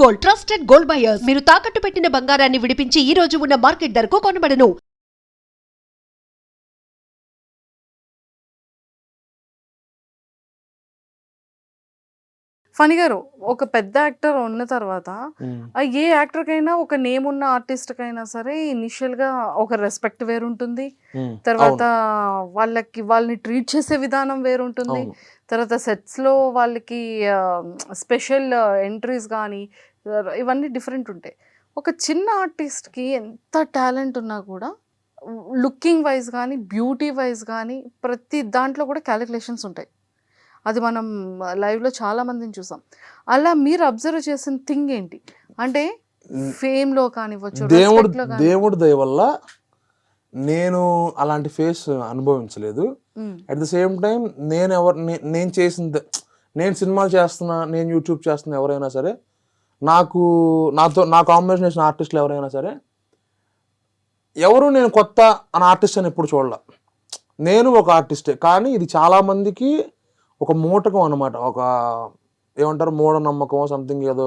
Gold, trusted gold buyers. మీరు తాకట్టు పెట్టిన బంగారాన్ని విడిపించి ఈ రోజు ఉన్న మార్కెట్ ధరకు కొనబడను. ఫణి గారు, ఒక పెద్ద యాక్టర్ ఉన్న తర్వాత ఏ యాక్టర్కైనా ఒక నేమ్ ఉన్న ఆర్టిస్ట్కైనా సరే ఇనిషియల్గా ఒక రెస్పెక్ట్ వేరుంటుంది. తర్వాత వాళ్ళని ట్రీట్ చేసే విధానం వేరుంటుంది. తర్వాత సెట్స్లో వాళ్ళకి స్పెషల్ ఎంట్రీస్ కానీ ఇవన్నీ డిఫరెంట్ ఉంటాయి. ఒక చిన్న ఆర్టిస్ట్కి ఎంత టాలెంట్ ఉన్నా కూడా లుకింగ్ వైజ్ కానీ బ్యూటీ వైజ్ కానీ ప్రతి దాంట్లో కూడా క్యాలిక్యులేషన్స్ ఉంటాయి. అది మనం లైవ్లో చాలా మందిని చూసాం. అలా మీరు అబ్జర్వ్ చేసిన థింగ్ ఏంటి? అంటే ఫేమ్లో కానివ్వచ్చు, దేవుడి దయ వల్ల నేను అలాంటి ఫేస్ అనుభవించలేదు. అట్ ద సేమ్ టైం నేను చేసింది, నేను సినిమాలు చేస్తున్నా, నేను యూట్యూబ్ చేస్తున్నా, ఎవరైనా సరే నా కాంబినేషన్ చేసిన ఆర్టిస్టులు ఎవరైనా సరే నేను కొత్త అని ఆర్టిస్ట్ అని ఎప్పుడు చూడాల. నేను ఒక ఆర్టిస్టే, కానీ ఇది చాలామందికి ఒక మూటకం అనమాట. ఒక ఏమంటారు, మూఢనమ్మకం, సంథింగ్, ఏదో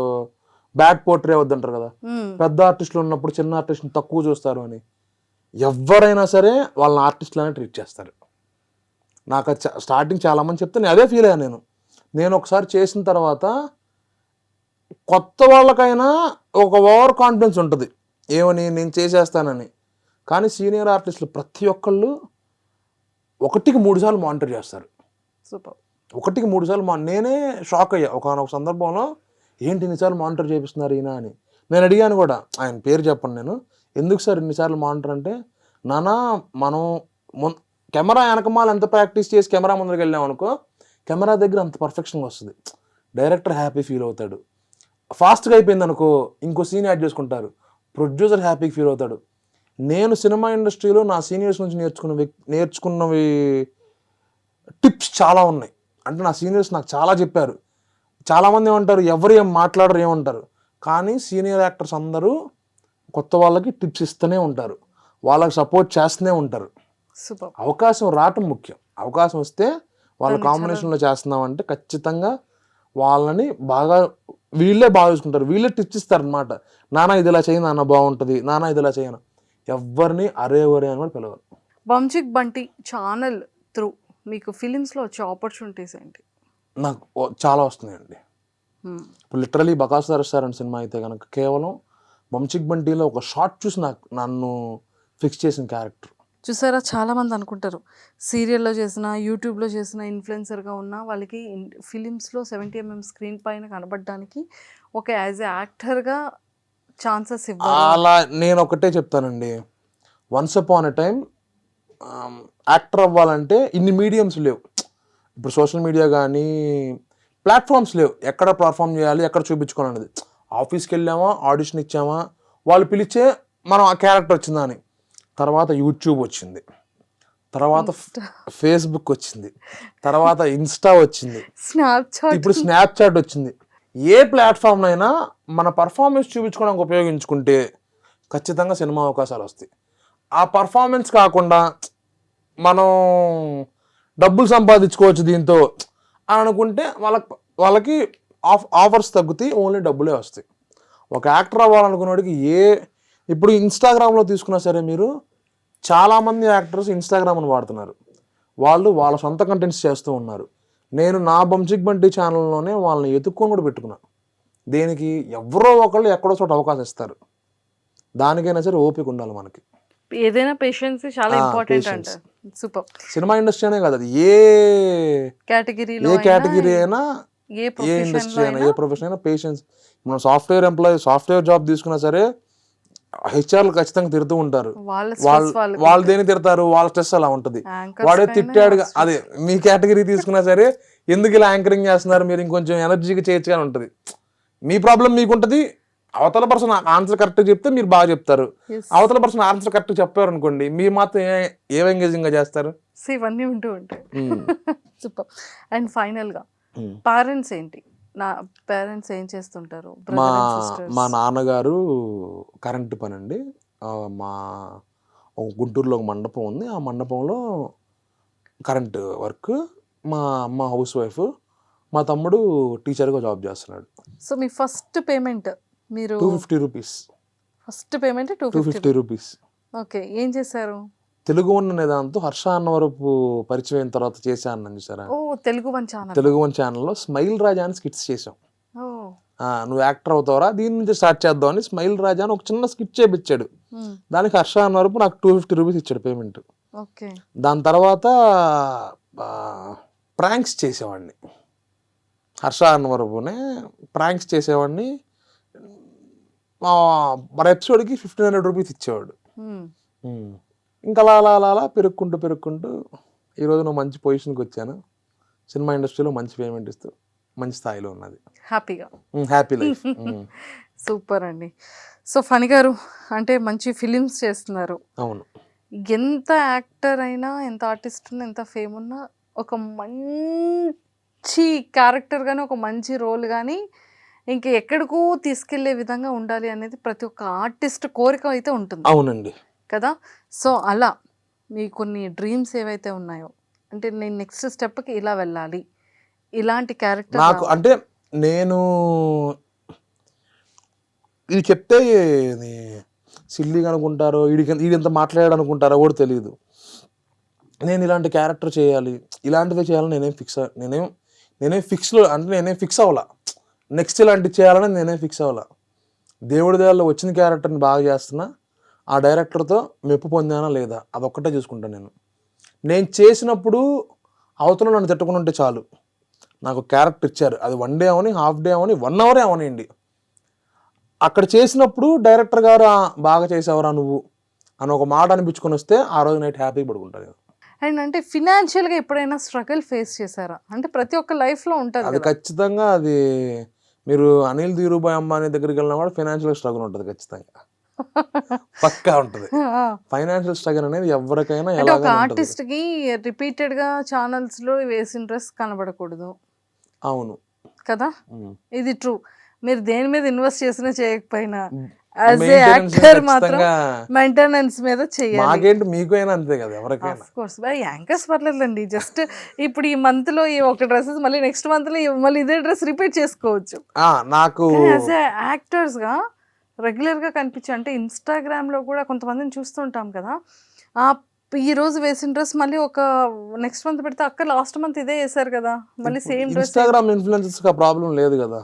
బ్యాడ్ పోర్ట్రే వద్దంటారు కదా. పెద్ద ఆర్టిస్టులు ఉన్నప్పుడు చిన్న ఆర్టిస్ట్ని తక్కువ చూస్తారు అని. ఎవరైనా సరే వాళ్ళని ఆర్టిస్టులనే ట్రీట్ చేస్తారు. నాకు స్టార్టింగ్ చాలామంది చెప్తే నేను అదే ఫీల్ అయ్యాను. నేను ఒకసారి చేసిన తర్వాత కొత్త వాళ్ళకైనా ఒక ఓవర్ కాన్ఫిడెన్స్ ఉంటుంది, ఏమని నేను చేసేస్తానని. కానీ సీనియర్ ఆర్టిస్టులు ప్రతి ఒక్కళ్ళు 1-3 సార్లు మానిటర్ చేస్తారు. సూపర్. 1-3 సార్లు నేనే షాక్ అయ్యా ఒకనొక సందర్భంలో. ఏంటి ఇన్నిసార్లు మానిటర్ చేపిస్తున్నారు ఈయన అని. నేను అడిగాను కూడా, ఆయన పేరు చెప్పండి, నేను ఎందుకు సార్ ఇన్నిసార్లు మానిటర్ అంటే, నానా మనం కెమెరా వెనకమాల ఎంత ప్రాక్టీస్ చేసి కెమెరా ముందరికి వెళ్ళాం అనుకో, కెమెరా దగ్గర అంత పర్ఫెక్షన్గా వస్తుంది. డైరెక్టర్ హ్యాపీ ఫీల్ అవుతాడు. ఫాస్ట్గా అయిపోయింది అనుకో, ఇంకో సీన్ యాడ్ చేసుకుంటారు, ప్రొడ్యూసర్ హ్యాపీగా ఫీల్ అవుతాడు. నేను సినిమా ఇండస్ట్రీలో నా సీనియర్స్ నుంచి నేర్చుకున్నవి టిప్స్ చాలా ఉన్నాయి. అంటే నా సీనియర్స్ నాకు చాలా చెప్పారు. చాలామంది ఏమంటారు, ఎవరు ఏం మాట్లాడరు ఏమంటారు, కానీ సీనియర్ యాక్టర్స్ అందరూ కొత్త వాళ్ళకి టిప్స్ ఇస్తూనే ఉంటారు, వాళ్ళకి సపోర్ట్ చేస్తూనే ఉంటారు. అవకాశం రావటం ముఖ్యం. అవకాశం వస్తే వాళ్ళ కాంబినేషన్లో చేస్తున్నామంటే ఖచ్చితంగా వాళ్ళని వీళ్ళే బాగా చూసుకుంటారు, వీళ్ళే టిప్స్ ఇస్తారు అనమాట. నానా ఇది ఇలా చేయి, నాన్న బాగుంటుంది, నానా ఇది ఇలా చేయను. ఎవరిని అరే ఒరే అని కూడా పిలవరు. వంశిక్ బంటి ఛానల్ త్రూ మీకు ఫిలిమ్స్లో వచ్చే ఆపర్చునిటీస్ ఏంటి? నాకు చాలా వస్తున్నాయండి. ఇప్పుడు లిటరలీ బకాసుర రెస్టారెంట్ సినిమా అయితే కనుక కేవలం వంశిక్ బంటిలో ఒక షార్ట్ చూసి నన్ను ఫిక్స్ చేసిన క్యారెక్టర్. చూసారా, చాలామంది అనుకుంటారు సీరియల్లో చేసిన, యూట్యూబ్లో చేసిన, ఇన్ఫ్లుయెన్సర్గా ఉన్న వాళ్ళకి ఫిలిమ్స్లో 70mm స్క్రీన్ పైన కనబడడానికి ఒక యాజ్ ఎ యాక్టర్గా ఛాన్సెస్ ఇవ్వాలి. అలా నేను ఒకటే చెప్తానండి, once upon a time actor అవ్వాలంటే ఇన్ని మీడియంస్ లేవు. ఇప్పుడు సోషల్ మీడియా కానీ ప్లాట్ఫామ్స్ లేవు, ఎక్కడ పర్ఫామ్ చేయాలి, ఎక్కడ చూపించుకోవాలనేది. ఆఫీస్కి వెళ్ళామా, ఆడిషన్ ఇచ్చామా, వాళ్ళు పిలిచే మనం ఆ క్యారెక్టర్ వచ్చిందా అని. తర్వాత యూట్యూబ్ వచ్చింది, తర్వాత ఫేస్బుక్ వచ్చింది, తర్వాత ఇన్స్టా వచ్చింది, ఇప్పుడు స్నాప్చాట్ వచ్చింది. ఏ ప్లాట్ఫామ్ అయినా మన పర్ఫార్మెన్స్ చూపించుకోవడానికి ఉపయోగించుకుంటే ఖచ్చితంగా సినిమా అవకాశాలు వస్తాయి. ఆ పర్ఫార్మెన్స్ కాకుండా మనం డబ్బులు సంపాదించుకోవచ్చు దీంతో అని అనుకుంటే వాళ్ళకి ఆఫర్స్ తగ్గుతాయి, ఓన్లీ డబ్బులే వస్తాయి. ఒక యాక్టర్ అవ్వాలనుకున్నవాడికి ఇప్పుడు ఇన్స్టాగ్రామ్లో తీసుకున్నా సరే, మీరు చాలామంది యాక్టర్స్ ఇన్స్టాగ్రామ్ని వాడుతున్నారు, వాళ్ళు వాళ్ళ సొంత కంటెంట్స్ చేస్తూ ఉన్నారు. నేను నా వంశిక్ బంటి ఛానల్లోనే వాళ్ళని ఎత్తుక్కొని కూడా పెట్టుకున్నా. దేనికి? ఎవరో ఒకళ్ళు ఎక్కడో చోట అవకాశం ఇస్తారు, దానికైనా సరే ఓపిక ఉండాలి మనకి. ఏదైనా పేషెన్స్ చాలా ఇంపార్టెంట్ అంట. సూపర్. సినిమా ఇండస్ట్రీ అనే కాదు, అది ఏ కేటగిరీ అయినా, ఏ ఇండస్ట్రీ అయినా, ఏ ప్రొఫెషన్ అయినా పేషెన్స్. మనం సాఫ్ట్వేర్ జాబ్ తీసుకున్నా సరే హెచ్ఆర్లు ఖచ్చితంగా తిడుతూ ఉంటారు. వాళ్ళు దేని తిడతారు, వాళ్ళ స్ట్రెస్ అలా ఉంటుంది. వాడే తిట్టాడు, అదే మీ కేటగిరీ తీసుకున్నా సరే, ఎందుకు ఇలా యాంకరింగ్ చేస్తున్నారు, మీరు ఇంకొంచెం ఎనర్జీగా చేయొచ్చుగా ఉంటుంది. మీ ప్రాబ్లం మీకుంటుంది. అవతల పర్సన్ ఆన్సర్ కరెక్ట్గా చెప్తే మీరు బాగా చెప్తారు, అవతల పర్సన్ ఆన్సర్ కరెక్ట్గా చెప్పారు అనుకోండి, మీరు మాత్రం ఏం ఎంగేజింగ్గా చేస్తారు. ఇవన్నీ ఉంటూ ఉంటాయి. సూపర్. అండ్ ఫైనల్గా పేరెంట్స్ ఏంటి? పేరెంట్స్ ఏం చేస్తుంటారు? మా నాన్నగారు కరెంటు పని అండి. మా గుంటూరులో ఒక మండపం ఉంది, ఆ మండపంలో కరెంటు వర్క్. మా అమ్మ హౌస్ వైఫ్, మా తమ్ముడు టీచర్గా జాబ్ చేస్తున్నాడు. సో మీ ఫస్ట్ పేమెంట్ మీరు 250 rupees. First payment 250 250. Rupees. Okay, ఏం చేశారు? తెలుగు వన్ అనే దాంతో హర్ష అన్నవరపు పరిచయం అయిన తర్వాత చేశాను చూసారా, ఓ Telugu one channel. Telugu one ఛానల్లో స్మైల్ రాజా అని స్కిట్స్ చేసాం. ఓ నువ్వు యాక్టర్ అవుతావరా, దీని నుంచి స్టార్ట్ చేద్దాం అని స్మైల్ రాజా అని ఒక చిన్న స్కిట్ చేపించాడు. దానికి హర్ష అన్నవరపు నాకు 250 రూపీస్ ఇచ్చాడు పేమెంట్. ఓకే. దాని తర్వాత ప్రాంక్స్ చేసేవాడిని, హర్ష అన్నవరపునే ప్రాంక్స్ చేసేవాడిని. మన ఎపిసోడ్కి 1500 రూపీస్ ఇచ్చేవాడు. ఇంకా అలా పెరుక్కుంటూ ఈరోజు నువ్వు మంచి పొజిషన్కి వచ్చాను, సినిమా ఇండస్ట్రీలో మంచి పేమెంట్ ఇస్తూ మంచి స్థాయిలో ఉన్నది, హ్యాపీ లైఫ్. సూపర్ అండి. సో ఫణి గారు అంటే మంచి ఫిలిమ్స్ చేస్తున్నారు. అవును. ఎంత యాక్టర్ అయినా, ఎంత ఆర్టిస్ట్ ఉన్నా, ఎంత ఫేమ్ ఉన్నా, ఒక మంచి క్యారెక్టర్ కానీ, ఒక మంచి రోల్ కానీ ఇంకా ఎక్కడికో తీసుకెళ్లే విధంగా ఉండాలి అనేది ప్రతి ఒక్క ఆర్టిస్ట్ కోరిక అయితే ఉంటుంది. అవునండి కదా. సో అలా మీ కొన్ని డ్రీమ్స్ ఏవైతే ఉన్నాయో, అంటే నేను నెక్స్ట్ స్టెప్కి ఇలా వెళ్ళాలి, ఇలాంటి క్యారెక్టర్ నాకు అంటే నేను ఇది చెప్తే సిల్లీగా అనుకుంటారో, వీడింత మాట్లాడాడు అనుకుంటారో కూడా తెలియదు. నేను ఇలాంటి క్యారెక్టర్ చేయాలి, ఇలాంటివే చేయాలని నేనేం ఫిక్స్ అవ్వాల. నెక్స్ట్ ఇలాంటివి చేయాలని నేనేం ఫిక్స్ అవ్వాల. దేవుడి దేవాల్లో వచ్చిన క్యారెక్టర్ని బాగా చేస్తున్నా, ఆ డైరెక్టర్తో మెప్పు పొందానా లేదా అదొక్కటే చూసుకుంటాను. నేను చేసినప్పుడు అవతల నన్ను తిట్టుకుని ఉంటే చాలు. నాకు క్యారెక్టర్ ఇచ్చారు, అది 1 డే అవని, హాఫ్ డే అవని, 1 అవరే అవనండి. అక్కడ చేసినప్పుడు డైరెక్టర్ గారు బాగా చేసావురా నువ్వు అని ఒక మాట అనిపించుకొని వస్తే ఆ రోజు నైట్ హ్యాపీగా పడుకుంటాను. అండ్ అంటే ఫినాన్షియల్గా ఎప్పుడైనా స్ట్రగుల్ ఫేస్ చేశారా? అంటే ప్రతి ఒక్క లైఫ్లో ఉంటుంది అది ఖచ్చితంగా. అది మీరు అనిల్ ధీరుభాయ్ అంబానీ దగ్గరికి వెళ్ళినా కూడా ఫైనాన్షియల్ స్ట్రగుల్ ఉంటుంది ఖచ్చితంగా, పక్కా ఉంటుంది. ఫైనాన్షియల్ స్ట్రగుల్ అనేది ఎవరికైనా. ఒక ఆర్టిస్ట్ కి రిపీటెడ్ గా ఛానల్స్ లో వేసిన డ్రెస్ కనబడకూడదు. అవును కదా, ఇది ట్రూ. మీరు దేని మీద ఇన్వెస్ట్ చేసినా చేయకపోయినా యాజ్ ఏ యాక్టర్ మాత్రం మెయింటెనెన్స్ మీద చేయాలి. మాకేంటి, మీకు అయినా అంతే కదా ఎవరికైనా. ఆఫ్ కోర్స్ యాంకర్స్ పర్లేదండి, జస్ట్ ఇప్పుడు ఈ మంత్ లో ఈ ఒక డ్రెస్సెస్ మళ్ళీ నెక్స్ట్ మంత్ లో మళ్ళీ ఇదే డ్రెస్ రిపీట్ చేసుకోవచ్చు. నాకు యాజ్ ఏ యాక్టర్స్ గా రెగ్యులర్ గా కనిపించే, అంటే ఇన్స్టాగ్రామ్ లో కూడా కొంతమందిని చూస్తుంటాం కదా, ఈ రోజు వేసిన డ్రెస్ మళ్ళీ ఒక నెక్స్ట్ మంత్ పెడితే అక్క లాస్ట్ మంత్ ఇదే వేసారు కదా, మళ్ళీ సేమ్ డ్రెస్. ఇన్స్టాగ్రామ్ ఇన్ఫ్లుయెన్సర్స్ కి ప్రాబ్లం లేదు కదా,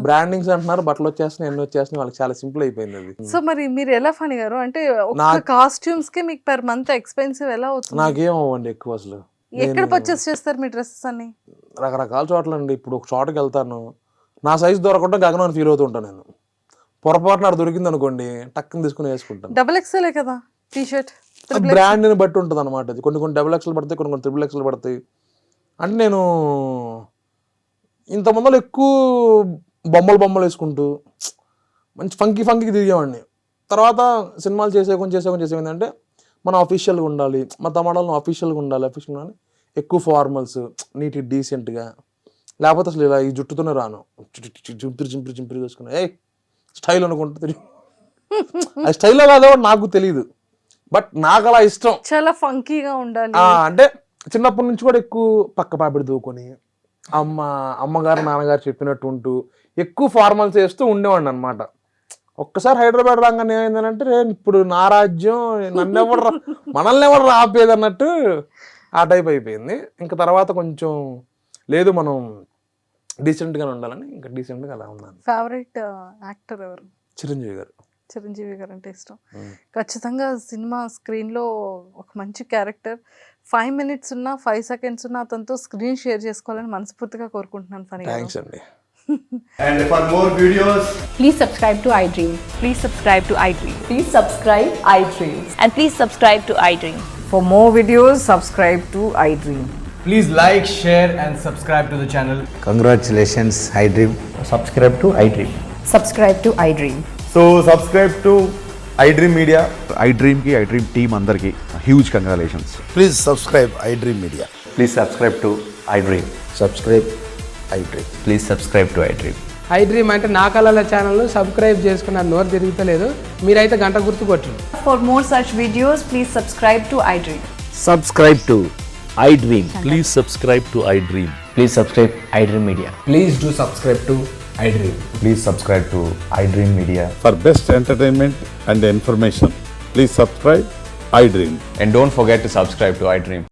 బ్రాండింగ్స్ అంటున్నారు, బట్టలు వచ్చేస్తున్నాయి, ఎన్ని వచ్చేస్తున్నాయి, వాళ్ళకి చాలా సింపుల్ అయిపోయింది అది. సో మరి మీరు ఎలా ఫణి గారు, అంటే ఒక కాస్ట్యూమ్స్ కి మీకు పర్ మంత్ ఎక్స్పెన్సివ్ ఎలా అవుతుంది? నాకేం అవ్వండి ఎక్కువ అసలు. ఎక్కడ పర్చేస్ చేస్తారు మీ డ్రెస్సెస్ అన్ని? రకరకాల చోట్ల అండి. ఇప్పుడు ఒక చోటకి వెళ్తాను, నా సైజ్ దొరకకుండా గగనం ఫీల్ అవుతూ ఉంటాను నేను. పొరపాటున నాకు దొరికింది అనుకోండి, టక్కుని తీసుకుని వేసుకుంటాను. XXL కదా టీ షర్ట్, బ్రాండ్ని బట్టి ఉంటుంది అనమాట. అది కొన్ని XXL పడతాయి, కొన్ని XXL పడతాయి. అంటే నేను ఇంత ముందర ఎక్కువ బొమ్మలు వేసుకుంటూ మంచి ఫంకీకి తిరిగేవాడిని. తర్వాత సినిమాలు చేసే ఏంటంటే మనం అఫీషియల్గా ఉండాలి, మా తమిళలో అఫీషియల్గా ఉండాలి, ఎక్కువ ఫార్మల్స్, నీట్ డీసెంట్గా, లేకపోతే అసలు ఇలా ఈ జుట్టుతోనే రాను, చింపిరి వేసుకున్నా స్టైల్ అనుకుంటూ తిరిగి. అది స్టైల్లో కాదో నాకు తెలియదు, బట్ నాకు అలా ఇష్టం, చాలా ఫంకీగా ఉండాలి. అంటే చిన్నప్పటి నుంచి కూడా ఎక్కువ పక్క పాపిడి దూకొని అమ్మగారు నాన్నగారు చెప్పినట్టు ఉంటూ ఎక్కువ ఫార్మల్స్ వేస్తూ ఉండేవాడిని అనమాట. ఒక్కసారి హైదరాబాద్ రాగానే ఏమైందంటే ఇప్పుడు నా రాజ్యం, మనల్ని ఎవరు ఆపేది అన్నట్టు ఆ టైప్ అయిపోయింది. ఇంకా తర్వాత కొంచెం లేదు మనం డీసెంట్గానే ఉండాలని ఇంకా డీసెంట్గా అలా ఉన్నాను. ఫేవరెట్ యాక్టర్ ఎవరు? చిరంజీవి గారు అంటే ఇష్టం. ఖచ్చితంగా సినిమా స్క్రీన్లో ఒక మంచి క్యారెక్టర్ 5 minutes ఉన్నా 5 seconds ఉన్నా అతనితో స్క్రీన్ షేర్ చేసుకోవాలని మనస్ఫూర్తిగా కోరుకుంటున్నాను ఫణి గారు. థ్యాంక్స్ అండి. And for more videos, please subscribe to iDream. Please subscribe to iDream. Please subscribe iDream. And please subscribe to iDream. For more videos, subscribe to iDream. please like, share and subscribe to the channel. Congratulations, iDream. Subscribe to iDream. Subscribe to iDream. So subscribe to iDream Media. iDream ki iDream team andarki huge congratulations. Please subscribe iDream Media. Please subscribe to iDream. Subscribe iDream. Please subscribe to iDream. iDream అంటే నా కళల ఛానల్ను subscribe చేసుకున్న నోరు తిరుగుతలేదు, మీరైతే గంట గుర్తు కొట్టండి. For more such videos, please subscribe to iDream. Subscribe to iDream. Please subscribe to iDream. Please subscribe iDream Media. Please do subscribe to iDream. Please subscribe to iDream Media. For best entertainment and information, please subscribe iDream. And don't forget to subscribe to iDream.